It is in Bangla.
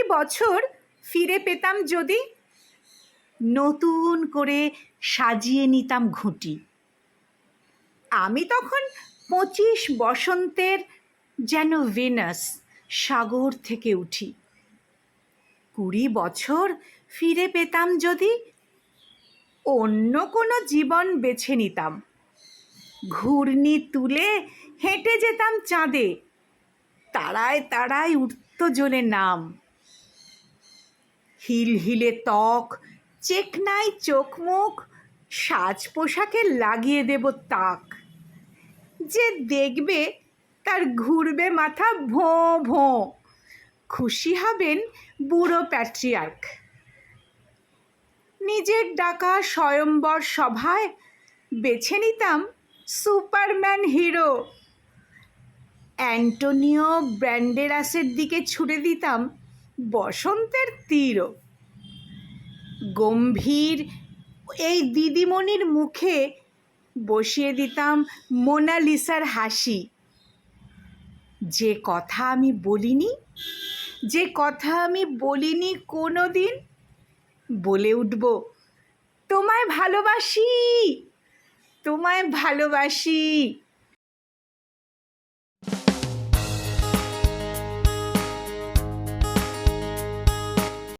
বছর ফিরে পেতাম যদি, নতুন করে সাজিয়ে নিতাম ঘুঁটি। আমি তখন 25 বসন্তের যেন ভেনাস সাগর থেকে উঠি। 20 বছর ফিরে পেতাম যদি, অন্য কোনো জীবন বেছে নিতাম। ঘূর্ণি তুলে হেঁটে যেতাম চাঁদে, তারায় তারায় উঠত জ্বলে নাম। হিল হিলে ত্বক, চেকনাই চোখ মুখ, সাজ পোশাকে লাগিয়ে দেব তাক। যে দেখবে তার ঘুরবে মাথা ভোঁ ভোঁ, খুশি হবেন বুড়ো প্যাট্রিয়ার্ক। নিজের ডাকা স্বয়ম্বর সভায় বেছে নিতাম সুপারম্যান হিরো। অ্যান্টোনিও ব্র্যান্ডেরাসের দিকে ছুড়ে দিতাম বসন্তের তীরও। গম্ভীর এই দিদিমণির মুখে বসিয়ে দিতাম মোনালিসার হাসি। যে কথা আমি বলিনি, যে কথা আমি বলিনি কোনো দিন, বলে উঠব তোমায় ভালোবাসি, তোমায় ভালোবাসি।